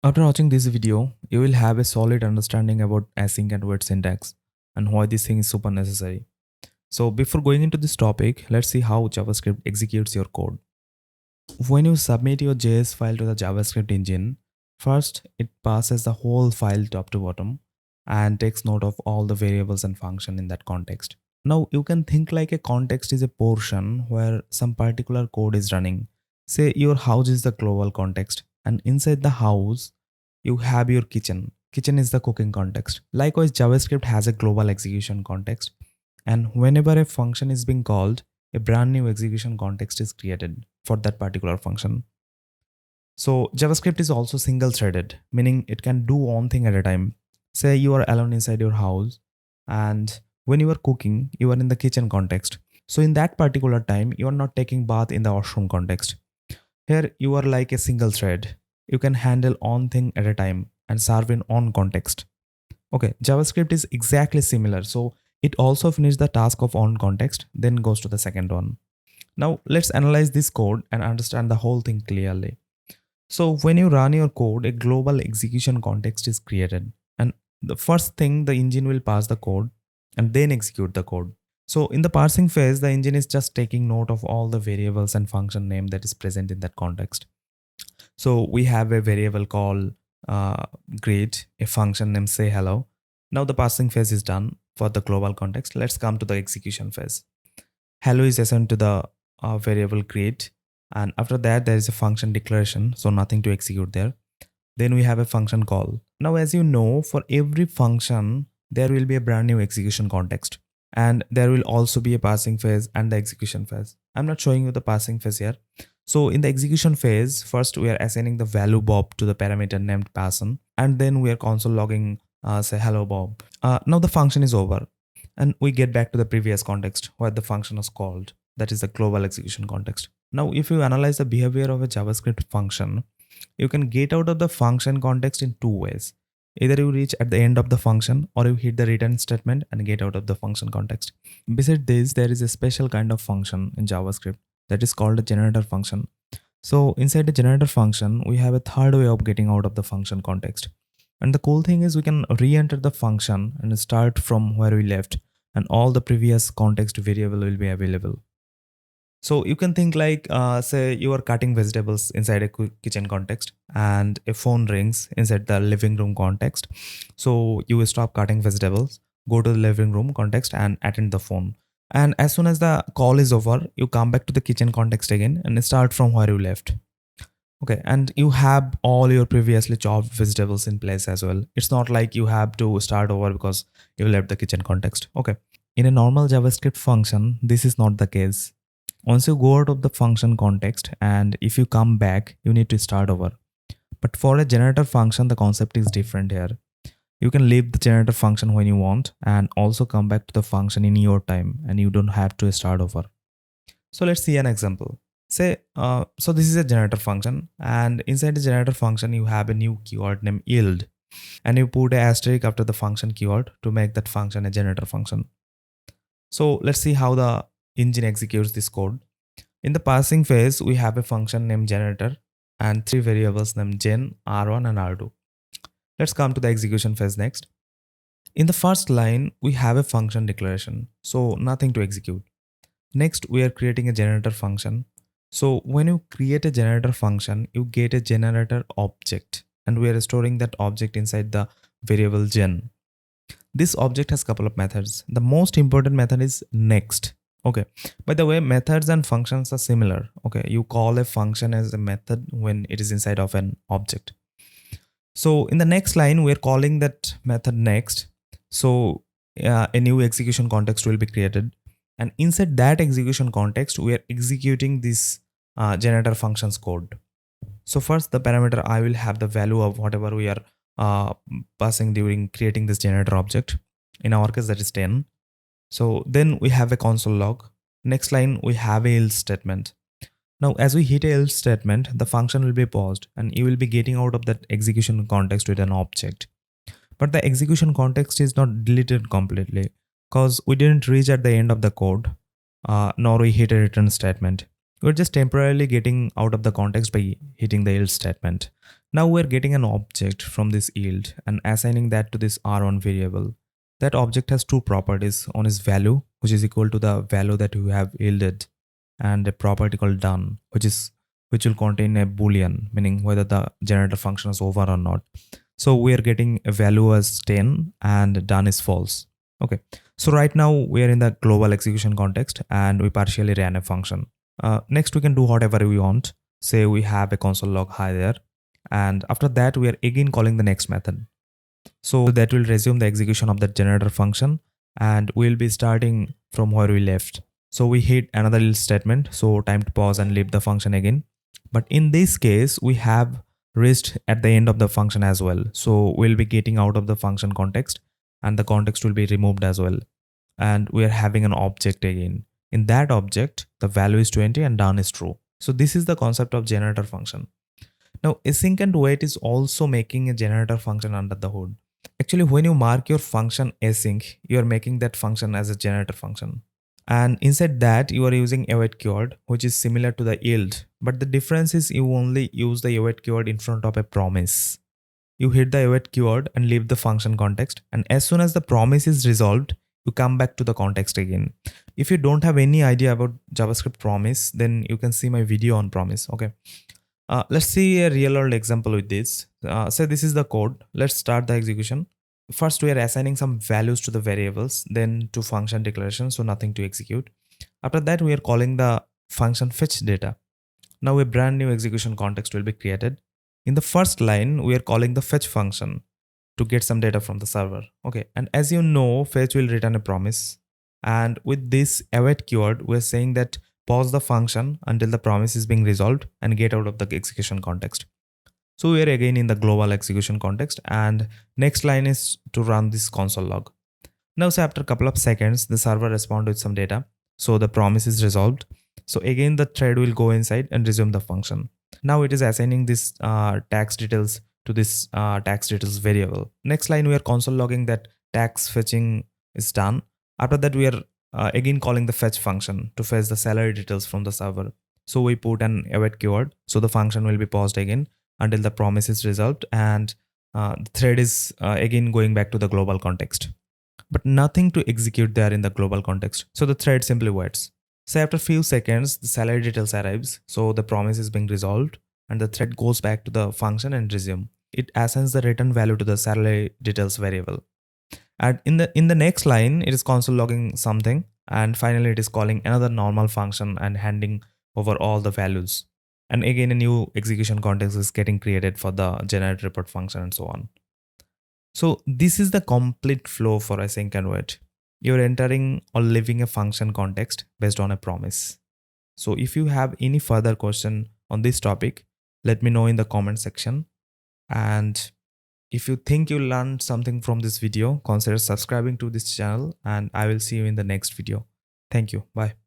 After watching this video, you will have a solid understanding about async and wait syntax and why this thing is super necessary. So before going into this topic, let's see how JavaScript executes your code. When you submit your JS file to the JavaScript engine, first it passes the whole file top to bottom and takes note of all the variables and function in that context. Now you can think like a context is a portion where some particular code is running. Say your house is the global context and inside the house you have your kitchen. Kitchen is the cooking context. Likewise, JavaScript has a global execution context, and whenever a function is being called, a brand new execution context is created for that particular function. So JavaScript is also single threaded, meaning it can do one thing at a time. Say you are alone inside your house, and when you are cooking, you are in the kitchen context. So in that particular time, you are not taking bath in the washroom context. Here you are like a single thread. You can handle one thing at a time and serve in one context. Okay, JavaScript is exactly similar. So it also finishes the task of on context, then goes to the second one. Now let's analyze this code and understand the whole thing clearly. So when you run your code, a global execution context is created. And the first thing, the engine will pass the code and then execute the code. So in the parsing phase, the engine is just taking note of all the variables and function name that is present in that context. So we have a variable called greet, a function named say hello. Now the parsing phase is done for the global context. Let's come to the execution phase. Hello is assigned to the variable greet, and after that there is a function declaration, so nothing to execute there. Then we have a function call. Now as you know, for every function there will be a brand new execution context, and there will also be a passing phase and the execution phase. I'm not showing you the passing phase here. So in the execution phase, first we are assigning the value Bob to the parameter named person, and then we are console logging say hello Bob. Now the function is over, and we get back to the previous context where the function was called. That is the global execution context. Now if you analyze the behavior of a JavaScript function, you can get out of the function context in two ways. Either you reach at the end of the function, or you hit the return statement and get out of the function context. Besides this, there is a special kind of function in JavaScript that is called a generator function. So inside the generator function, we have a third way of getting out of the function context. And the cool thing is we can re-enter the function and start from where we left, and all the previous context variable will be available. So you can think like, say you are cutting vegetables inside a kitchen context and a phone rings inside the living room context. So you will stop cutting vegetables, go to the living room context and attend the phone. And as soon as the call is over, you come back to the kitchen context again and start from where you left. Okay, and you have all your previously chopped vegetables in place as well. It's not like you have to start over because you left the kitchen context. Okay, in a normal JavaScript function, this is not the case. Once you go out of the function context and if you come back, you need to start over. But for a generator function, the concept is different here. You can leave the generator function when you want and also come back to the function in your time, and you don't have to start over. So let's see an example. Say, so this is a generator function, and inside the generator function, you have a new keyword named yield, and you put an asterisk after the function keyword to make that function a generator function. So let's see how the engine executes this code. In the parsing phase, we have a function named generator and three variables named gen, r1 and r2. Let's come to the execution phase next. In the first line, we have a function declaration, so nothing to execute. Next, we are creating a generator function. So when you create a generator function, you get a generator object, and we are storing that object inside the variable gen. This object has a couple of methods. The most important method is next. Okay, by the way, methods and functions are similar. Okay, you call a function as a method when it is inside of an object. So in the next line, we're calling that method next. So a new execution context will be created, and inside that execution context, we are executing this generator functions code. So first, the parameter I will have the value of whatever we are passing during creating this generator object. In our case, that is 10. So then we have a console log. Next line, we have a else statement. Now, as we hit a else statement, the function will be paused and you will be getting out of that execution context with an object. But the execution context is not deleted completely because we didn't reach at the end of the code, nor we hit a return statement. We're just temporarily getting out of the context by hitting the else statement. Now we're getting an object from this yield and assigning that to this R1 variable. That object has two properties. One is value, which is equal to the value that we have yielded, and a property called done, which will contain a boolean, meaning whether the generator function is over or not. So we are getting a value as 10 and done is false. Okay. So right now we are in the global execution context and we partially ran a function. Next we can do whatever we want. Say we have a console log hi there. And after that, we are again calling the next method. So that will resume the execution of the generator function and we'll be starting from where we left. So we hit another else statement. So time to pause and leave the function again. But in this case, we have reached at the end of the function as well. So we'll be getting out of the function context and the context will be removed as well. And we are having an object again. In that object, the value is 20 and done is true. So this is the concept of generator function. Now, async and wait is also making a generator function under the hood. Actually, when you mark your function async, you are making that function as a generator function. And inside that, you are using await keyword, which is similar to the yield. But the difference is you only use the await keyword in front of a promise. You hit the await keyword and leave the function context. And as soon as the promise is resolved, you come back to the context again. If you don't have any idea about JavaScript promise, then you can see my video on promise. Okay. Let's see a real world example with this. Say this is the code. Let's start the execution. First, we are assigning some values to the variables, then to function declaration, so nothing to execute. After that, we are calling the function fetch data. Now a brand new execution context will be created. In the first line, we are calling the fetch function to get some data from the server. Okay, and as you know, fetch will return a promise. And with this await keyword, we're saying that pause the function until the promise is being resolved and get out of the execution context. So we are again in the global execution context and next line is to run this console log. Now say after a couple of seconds, the server responds with some data. So the promise is resolved. So again, the thread will go inside and resume the function. Now it is assigning this tax details to this tax details variable. Next line, we are console logging that tax fetching is done. After that, we are again calling the fetch function to fetch the salary details from the server. So we put an await keyword. So the function will be paused again until the promise is resolved and the thread is again going back to the global context. But nothing to execute there in the global context. So the thread simply waits. Say after a few seconds, the salary details arrives. So the promise is being resolved and the thread goes back to the function and resume. It assigns the return value to the salary details variable. And in the next line, it is console logging something. And finally, it is calling another normal function and handing over all the values. And again, a new execution context is getting created for the generate report function and so on. So this is the complete flow for async and wait. You're entering or leaving a function context based on a promise. So if you have any further question on this topic, let me know in the comment section. And if you think you learned something from this video, consider subscribing to this channel and I will see you in the next video. Thank you. Bye.